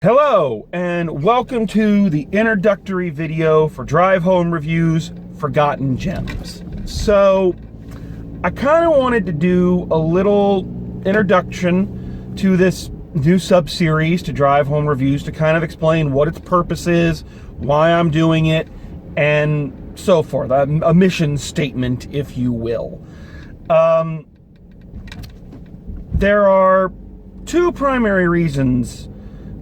Hello, and welcome to the introductory video for Drive Home Reviews Forgotten Gems. So, I kind of wanted to do a little introduction to this new sub-series to Drive Home Reviews to kind of explain what its purpose is, why I'm doing it, and so forth. A mission statement, if you will. There are two primary reasons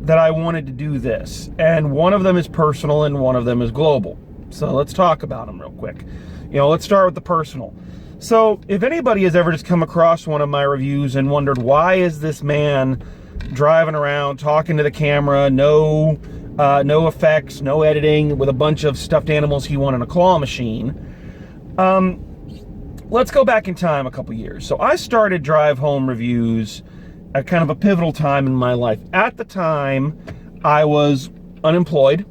that I wanted to do this, and one of them is personal and one of them is global. So let's talk about them real quick. Let's start with the personal. So if anybody has ever just come across one of my reviews and wondered, why is this man driving around talking to the camera, no effects, no editing, with a bunch of stuffed animals he won in a claw machine, let's go back in time a couple years. So I started Drive Home Reviews at kind of a pivotal time in my life. At the time, I was unemployed.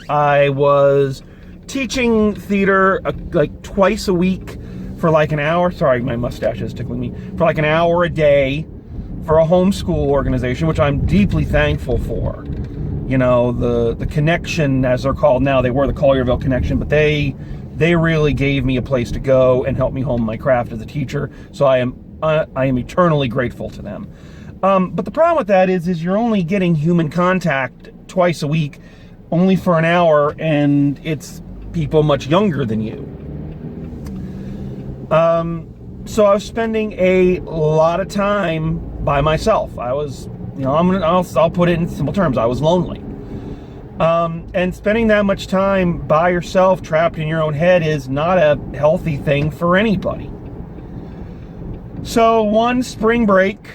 I was teaching theater like twice a week for like an hour. Sorry, my mustache is tickling me. For like an hour a day for a homeschool organization, which I'm deeply thankful for. The connection, as they're called now, they were the Collierville Connection, but they really gave me a place to go and help me hone my craft as a teacher. So I am eternally grateful to them. But the problem with that is you're only getting human contact twice a week, only for an hour, and it's people much younger than you. So I was spending a lot of time by myself. I was, I'll put it in simple terms, I was lonely. And spending that much time by yourself, trapped in your own head, is not a healthy thing for anybody. So one spring break,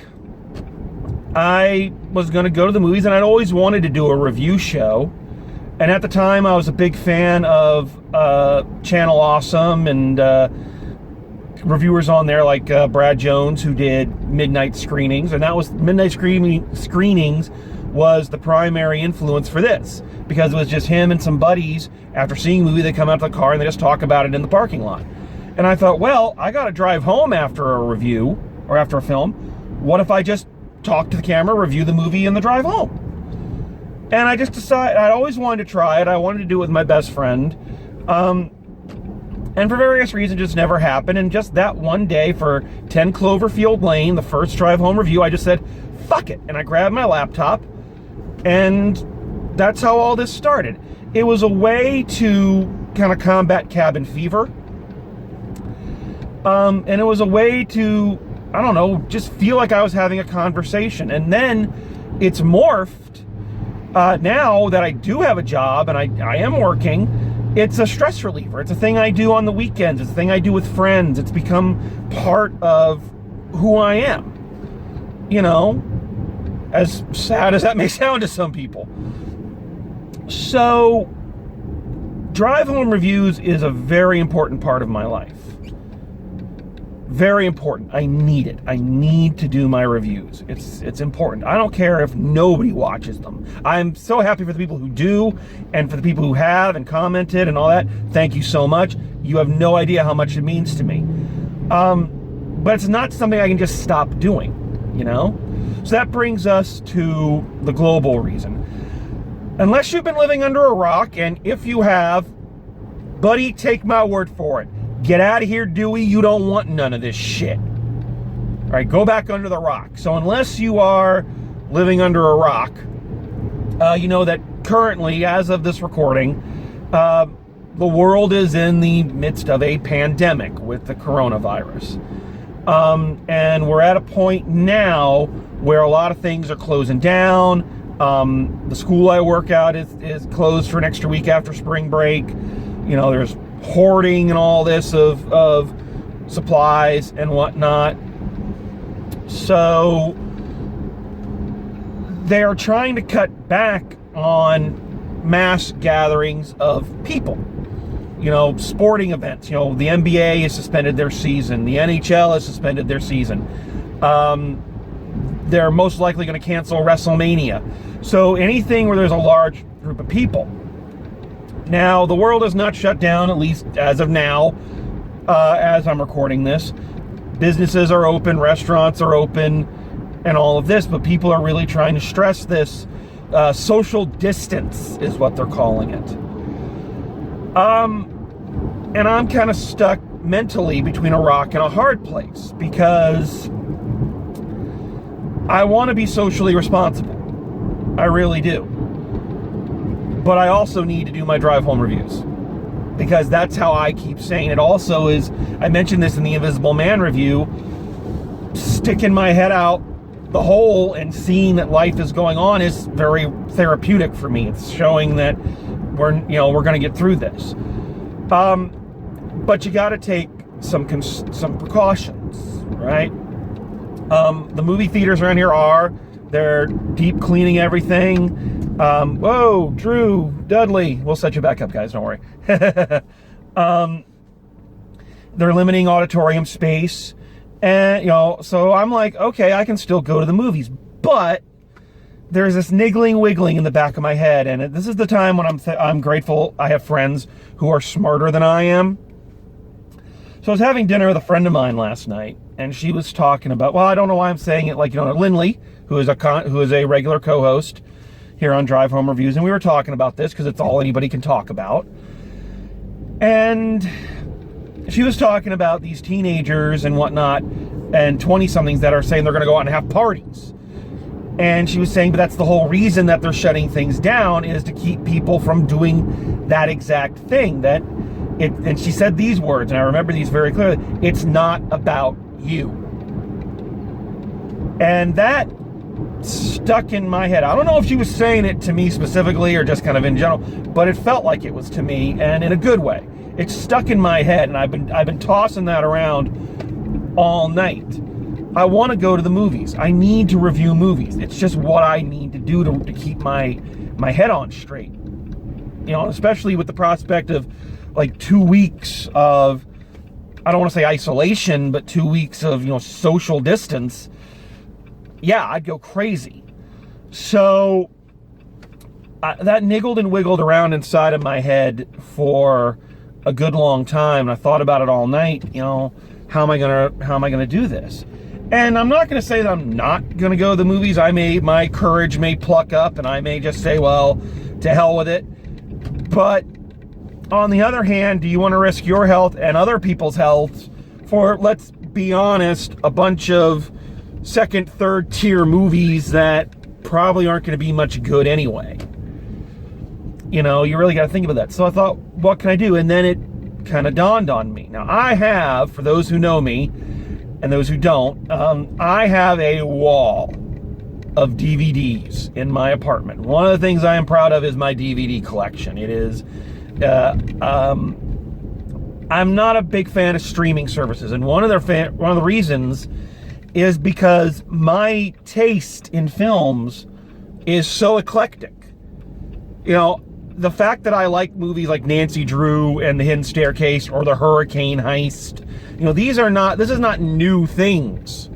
I was going to go to the movies, and I'd always wanted to do a review show. And at the time, I was a big fan of Channel Awesome and reviewers on there like Brad Jones, who did midnight screenings. And that was midnight screenings was the primary influence for this, because it was just him and some buddies. After seeing a movie, they come out to the car and they just talk about it in the parking lot. And I thought, well, I got to drive home after a review or after a film. What if I just talk to the camera, review the movie, and the drive home? And I just decided, I always wanted to try it. I wanted to do it with my best friend. And for various reasons, it just never happened. And just that one day for 10 Cloverfield Lane, the first drive home review, I just said, fuck it. And I grabbed my laptop, and that's how all this started. It was a way to kind of combat cabin fever. And it was a way to, just feel like I was having a conversation. And then it's morphed. Now that I do have a job and I am working, it's a stress reliever. It's a thing I do on the weekends. It's a thing I do with friends. It's become part of who I am. As sad as that may sound to some people. So, Drive Home Reviews is a very important part of my life. Very important. I need it. I need to do my reviews. It's important. I don't care if nobody watches them. I'm so happy for the people who do, and for the people who have and commented and all that. Thank you so much. You have no idea how much it means to me. But it's not something I can just stop doing, So that brings us to the global reason. Unless you've been living under a rock, and if you have, buddy, take my word for it. Get out of here, Dewey. You don't want none of this shit. All right, go back under the rock. So unless you are living under a rock, you know that currently, as of this recording, the world is in the midst of a pandemic with the coronavirus. And we're at a point now where a lot of things are closing down. The school I work at is closed for an extra week after spring break. There's hoarding and all this of supplies and whatnot. So they are trying to cut back on mass gatherings of people. Sporting events. The NBA has suspended their season. The NHL has suspended their season. They're most likely going to cancel WrestleMania. So anything where there's a large group of people. Now, the world is not shut down, at least as of now, as I'm recording this. Businesses are open, restaurants are open, and all of this, but people are really trying to stress this social distance is what they're calling it. And I'm kind of stuck mentally between a rock and a hard place because I want to be socially responsible. I really do. But I also need to do my drive home reviews because that's how I keep saying it. Also is, I mentioned this in the Invisible Man review, sticking my head out the hole and seeing that life is going on is very therapeutic for me. It's showing that we're going to get through this. But you got to take some precautions, right? The movie theaters around here they're deep cleaning everything. Whoa, Drew, Dudley, we'll set you back up, guys, don't worry. They're limiting auditorium space. And, so I'm like, okay, I can still go to the movies. But there's this niggling, wiggling in the back of my head. And this is the time when I'm grateful I have friends who are smarter than I am. So I was having dinner with a friend of mine last night. And she was talking about, well, I don't know why I'm saying it, like, Lindley, who is a regular co-host here on Drive Home Reviews. And we were talking about this because it's all anybody can talk about. And she was talking about these teenagers and whatnot and 20-somethings that are saying they're going to go out and have parties. And she was saying, but that's the whole reason that they're shutting things down is to keep people from doing that exact thing. And she said these words, and I remember these very clearly, it's not about you. And that stuck in my head. I don't know if she was saying it to me specifically or just kind of in general, but it felt like it was to me, and in a good way. It's stuck in my head, and I've been tossing that around all night. I want to go to the movies. I need to review movies. It's just what I need to do to keep my head on straight. Especially with the prospect of like 2 weeks of, I don't want to say isolation, but 2 weeks of, social distance. Yeah, I'd go crazy. So that niggled and wiggled around inside of my head for a good long time, and I thought about it all night. How am I gonna do this? And I'm not gonna say that I'm not gonna go to the movies. My courage may pluck up, and I may just say, well, to hell with it. But on the other hand, do you want to risk your health and other people's health for, let's be honest, a bunch of second, third tier movies that probably aren't going to be much good anyway? You really got to think about that. So I thought, what can I do? And then it kind of dawned on me. Now, I have, for those who know me and those who don't, I have a wall of DVDs in my apartment. One of the things I am proud of is my DVD collection. It is, I'm not a big fan of streaming services, and one of the reasons is because my taste in films is so eclectic. The fact that I like movies like Nancy Drew and The Hidden Staircase or The Hurricane Heist, this is not new things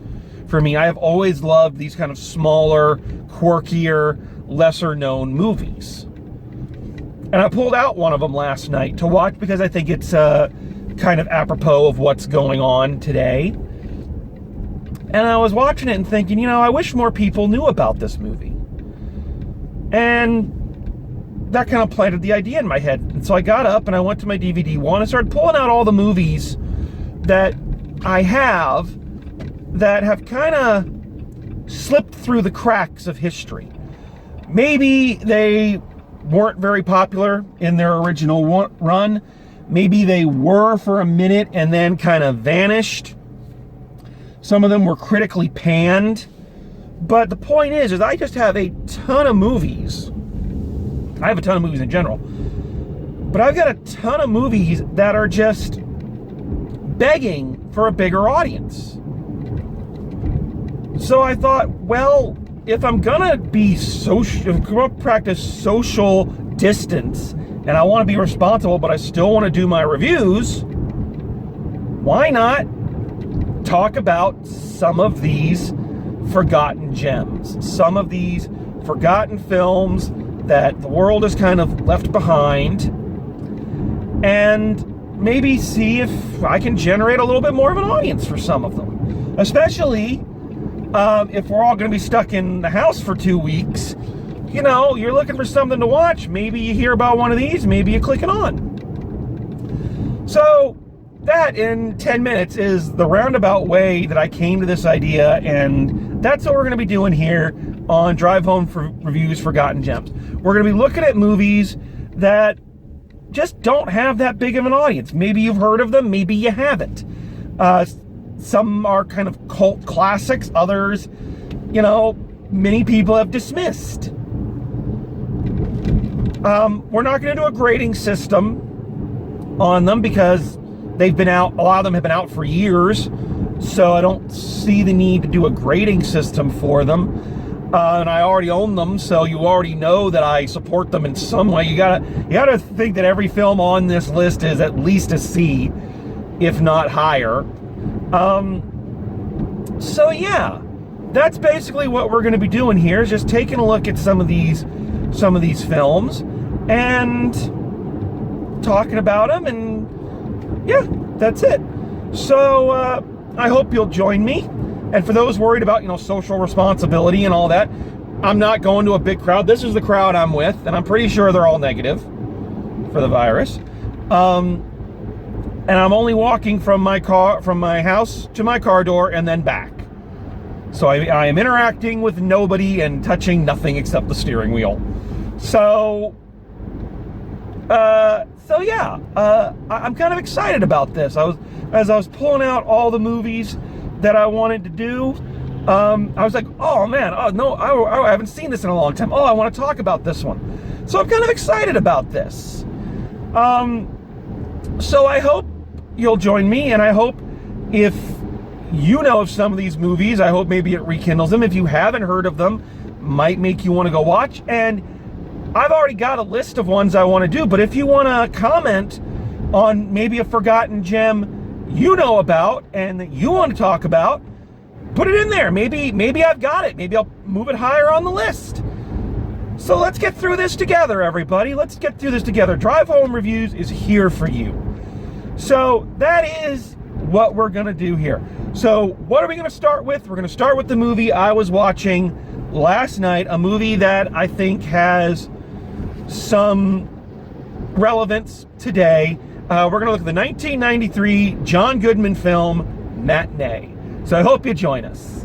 for me. I have always loved these kind of smaller, quirkier, lesser known movies. And I pulled out one of them last night to watch because I think it's kind of apropos of what's going on today. And I was watching it and thinking, I wish more people knew about this movie. And that kind of planted the idea in my head. And so I got up and I went to my DVD wall and I started pulling out all the movies that I have that have kind of slipped through the cracks of history. Maybe they weren't very popular in their original run. Maybe they were for a minute and then kind of vanished. Some of them were critically panned. But the point is I just have a ton of movies. I have a ton of movies in general. But I've got a ton of movies that are just begging for a bigger audience. So I thought, well, if I'm gonna practice social distance and I want to be responsible, but I still want to do my reviews, why not talk about some of these forgotten gems, some of these forgotten films that the world has kind of left behind, and maybe see if I can generate a little bit more of an audience for some of them, especially if we're all going to be stuck in the house for 2 weeks. you know, you're looking for something to watch. Maybe you hear about one of these, maybe you click it on. So that, in 10 minutes, is the roundabout way that I came to this idea, and that's what we're going to be doing here on Drive Home for Reviews Forgotten Gems. We're going to be looking at movies that just don't have that big of an audience. Maybe you've heard of them, maybe you haven't. Some are kind of cult classics, others, you know, many people have dismissed. We're not going to do a grading system on them because they've been out, a lot of them have been out for years, so I don't see the need to do a grading system for them. And I already own them, so you already know that I support them in some way. You gotta think that every film on this list is at least a C, if not higher. So yeah, that's basically what we're going to be doing here, is just taking a look at some of these films and talking about them, and yeah, that's it. So I hope you'll join me. And for those worried about, you know, social responsibility and all that, I'm not going to a big crowd. This is the crowd I'm with, and I'm pretty sure they're all negative for the virus. And I'm only walking from my house to my car door and then back. So I am interacting with nobody and touching nothing except the steering wheel. So yeah, I'm kind of excited about this. As I was pulling out all the movies that I wanted to do, I was like, oh man, oh no, I haven't seen this in a long time. Oh, I want to talk about this one. So I'm kind of excited about this. So I hope you'll join me, and I hope if you know of some of these movies, I hope maybe it rekindles them. If you haven't heard of them, might make you want to go watch. And I've already got a list of ones I want to do, but if you want to comment on maybe a forgotten gem you know about and that you want to talk about, put it in there. Maybe I've got it. Maybe I'll move it higher on the list. So let's get through this together, everybody. Let's get through this together. Drive Home Reviews is here for you. So that is what we're going to do here. So what are we going to start with? We're going to start with the movie I was watching last night, a movie that I think has some relevance today. We're going to look at the 1993 John Goodman film, Matinee. So I hope you join us.